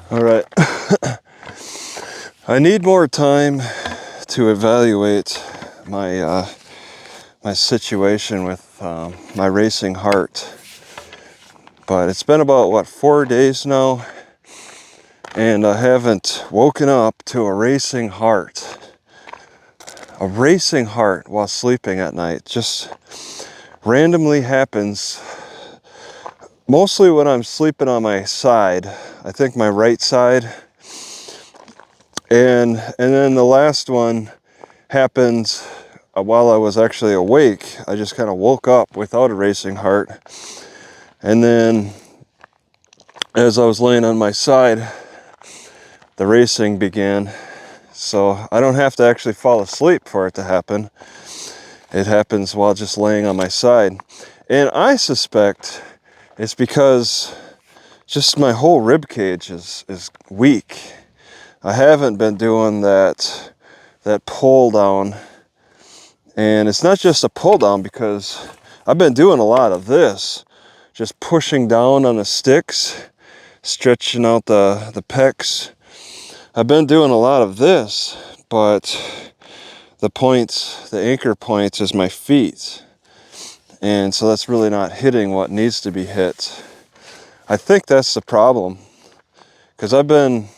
All right. I need more time to evaluate my my situation with my racing heart. But it's been about, what, 4 days now, and I haven't woken up to a racing heart. A racing heart while sleeping at night just randomly happens. Mostly when I'm sleeping on my side, I think my right side. And then the last one happened while I was actually awake. I just kind of woke up without a racing heart. And then as I was laying on my side, the racing began. So I don't have to actually fall asleep for it to happen. It happens while just laying on my side. And I suspect it's because just my whole rib cage is weak. I haven't been doing that pull down. And it's not just a pull down, because I've been doing a lot of this, just pushing down on the sticks, stretching out the pecs. I've been doing a lot of this, but the anchor points is my feet. And so that's really not hitting what needs to be hit. I think that's the problem, because I've been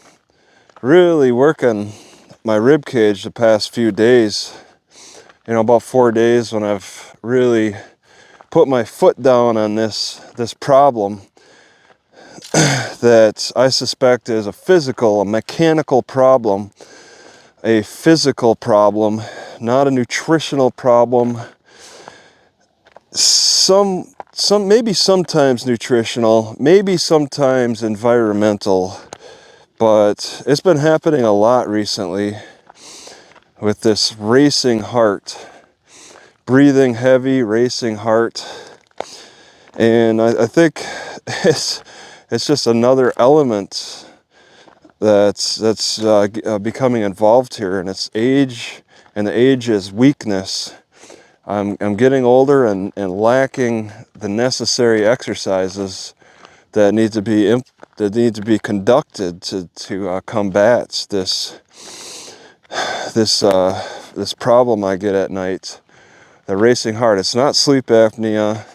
really working my rib cage the past few days. About 4 days, when I've really put my foot down on this problem that I suspect is a mechanical problem, a physical problem, not a nutritional problem. Maybe sometimes nutritional, maybe sometimes environmental, but it's been happening a lot recently with this racing heart, breathing heavy, racing heart. And I think it's just another element that's becoming involved here, and it's age, and the age is weakness. I'm getting older and lacking the necessary exercises that need to be conducted to combat this problem I get at night. The racing heart. It's not sleep apnea.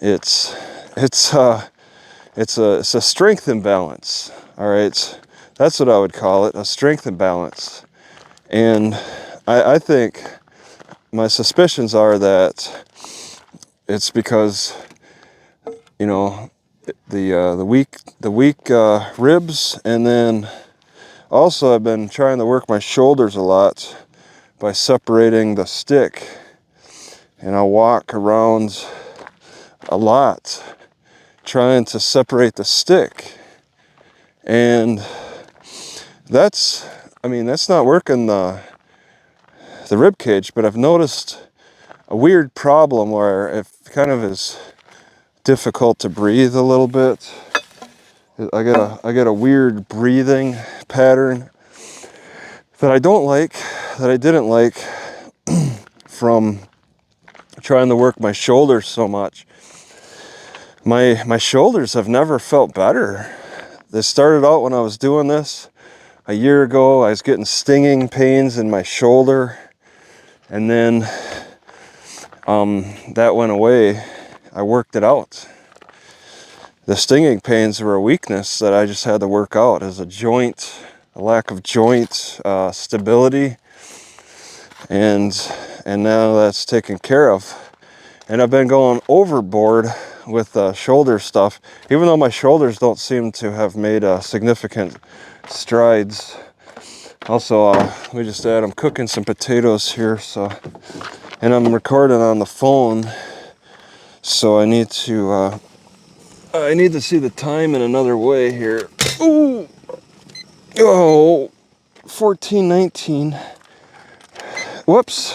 It's a strength imbalance. All right, that's what I would call it, a strength imbalance. And I think my suspicions are that it's because the weak ribs, and then also I've been trying to work my shoulders a lot by separating the stick, and I walk around a lot trying to separate the stick, and that's not working the rib cage. But I've noticed a weird problem where it kind of is difficult to breathe a little bit. I get a weird breathing pattern that I didn't like from trying to work my shoulders so much. My shoulders have never felt better. This started out when I was doing this a year ago. I was getting stinging pains in my shoulder, and then that went away. I worked it out. The stinging pains were a weakness that I just had to work out, as a lack of joint stability, and now that's taken care of. And I've been going overboard with shoulder stuff, even though my shoulders don't seem to have made significant strides. Also, let me just add, I'm cooking some potatoes here, and I'm recording on the phone, so I need to see the time in another way here. Ooh, 14:19. Whoops.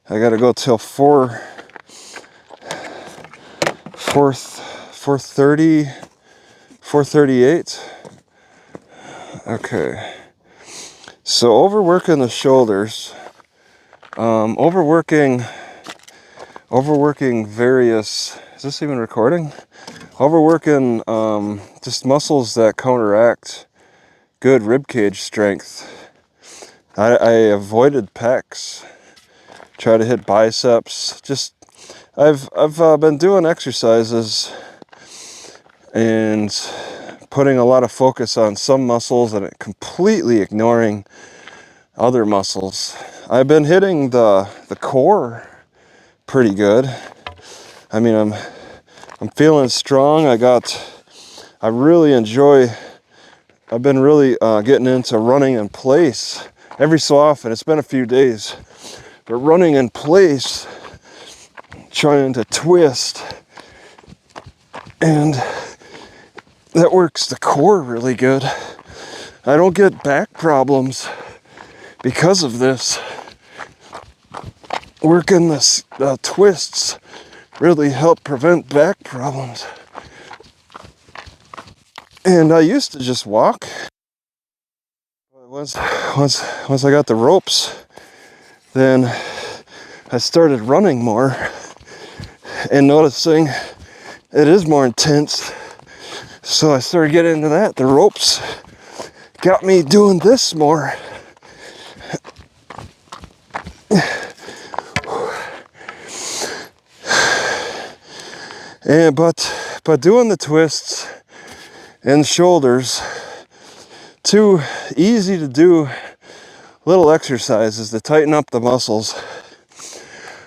I gotta go till 4:38. Okay. So overworking the shoulders, overworking various. Is this even recording? Overworking just muscles that counteract good rib cage strength. I avoided pecs. Try to hit biceps. I've been doing exercises and putting a lot of focus on some muscles and completely ignoring other muscles. I've been hitting the core pretty good. I mean, I'm feeling strong. I really enjoy. I've been really getting into running in place every so often. It's been a few days, but running in place, trying to twist, and that works the core really good. I don't get back problems because of this. Working the twists really help prevent back problems. And I used to just walk. Once I got the ropes, then I started running more and noticing it is more intense. So I started getting into that. The ropes got me doing this more. And but doing the twists and shoulders, too easy to do little exercises to tighten up the muscles.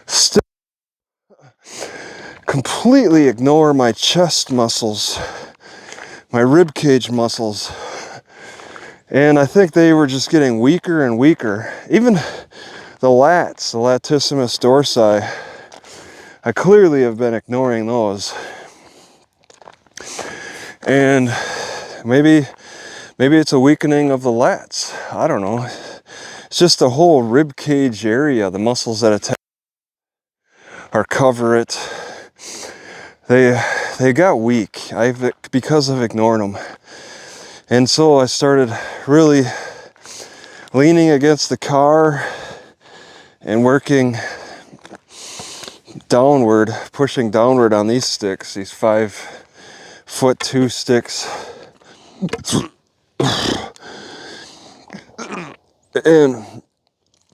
Still completely ignore my chest muscles, my rib cage muscles. And I think they were just getting weaker and weaker. Even the lats, the latissimus dorsi, I clearly have been ignoring those. And maybe it's a weakening of the lats. I don't know. It's just the whole rib cage area, the muscles that attack or cover it. They got weak because of ignoring them. And so I started really leaning against the car and working downward, pushing downward on these sticks, these 5'2" sticks. And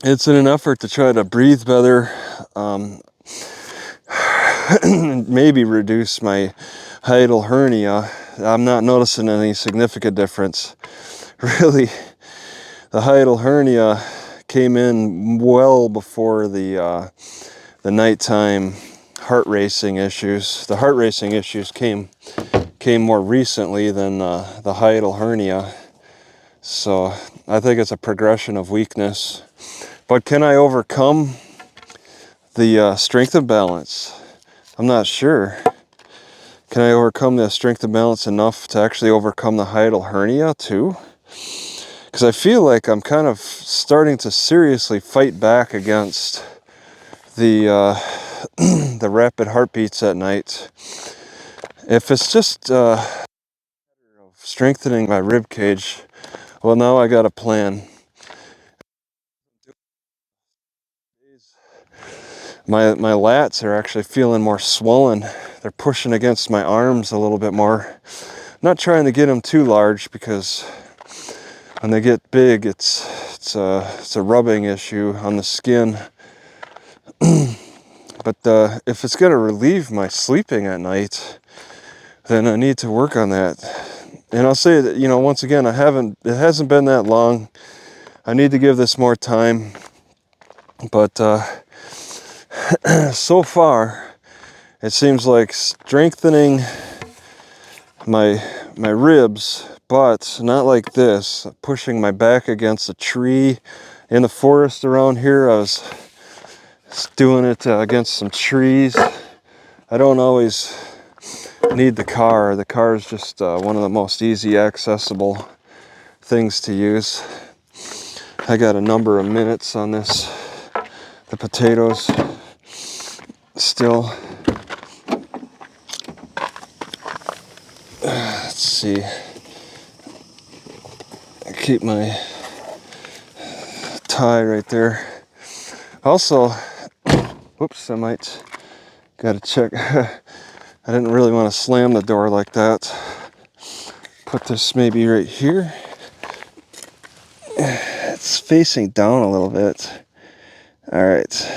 it's in an effort to try to breathe better, maybe reduce my hiatal hernia. I'm not noticing any significant difference. Really, the hiatal hernia came in well before the nighttime heart racing issues. The heart racing issues came more recently than the hiatal hernia. So I think it's a progression of weakness. But can I overcome the strength imbalance? I'm not sure. Can I overcome the strength imbalance enough to actually overcome the hiatal hernia too? Because I feel like I'm kind of starting to seriously fight back against the the rapid heartbeats at night. If it's just strengthening my rib cage, well, now I got a plan. My lats are actually feeling more swollen. They're pushing against my arms a little bit more. I'm not trying to get them too large because when they get big, it's a rubbing issue on the skin. But if it's going to relieve my sleeping at night, then I need to work on that. And I'll say that, once again, it hasn't been that long. I need to give this more time. But so far, it seems like strengthening my ribs, but not like this. Pushing my back against a tree in the forest around here. I was doing it against some trees. I don't always need the car. The car is just one of the most easy accessible things to use. I got a number of minutes on this. The potatoes still. Let's see. I keep my tie right there. Also, whoops, I might gotta check. I didn't really want to slam the door like that. Put this maybe right here. It's facing down a little bit. All right.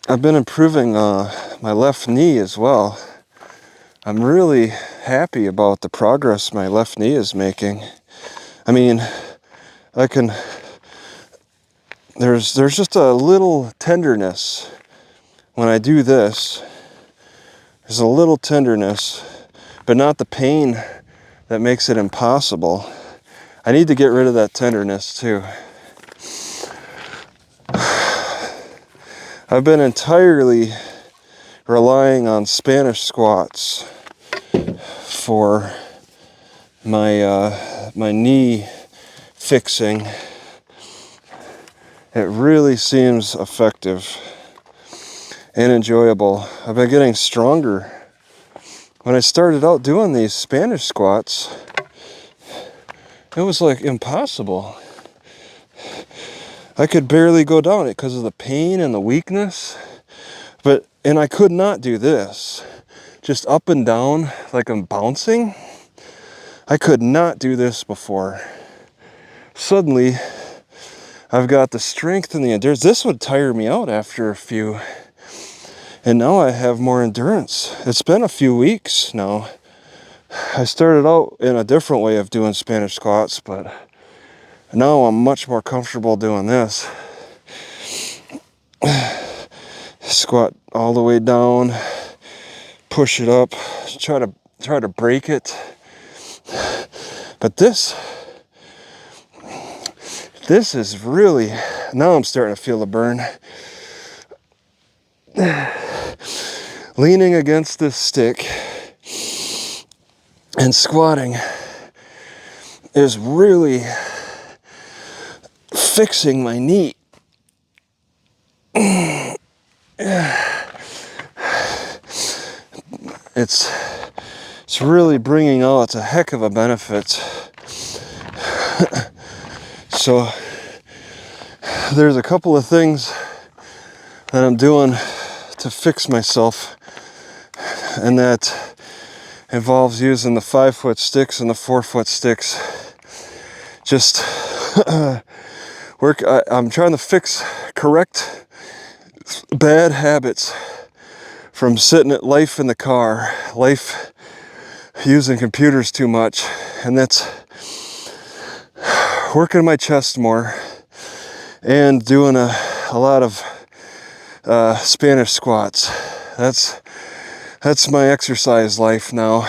I've been improving my left knee as well. I'm really happy about the progress my left knee is making. I mean, there's just a little tenderness when I do this. There's a little tenderness, but not the pain that makes it impossible. I need to get rid of that tenderness too. I've been entirely relying on Spanish squats for my knee fixing. It really seems effective and enjoyable. I've been getting stronger. When I started out doing these Spanish squats, it was like impossible. I could barely go down it because of the pain and the weakness. And I could not do this. Just up and down like I'm bouncing. I could not do this before. Suddenly, I've got the strength and the endurance. This would tire me out after a few. And now I have more endurance. It's been a few weeks now. I started out in a different way of doing Spanish squats, but now I'm much more comfortable doing this. Squat all the way down, push it up, try to break it. But this is really, now I'm starting to feel the burn. Leaning against this stick and squatting is really fixing my knee. It's really bringing out a heck of a benefit. So there's a couple of things that I'm doing to fix myself, and that involves using the 5-foot sticks and the 4-foot sticks. Just I'm trying to correct bad habits from sitting at life in the car, life using computers too much, and that's working my chest more and doing a lot of Spanish squats. That's my exercise life now.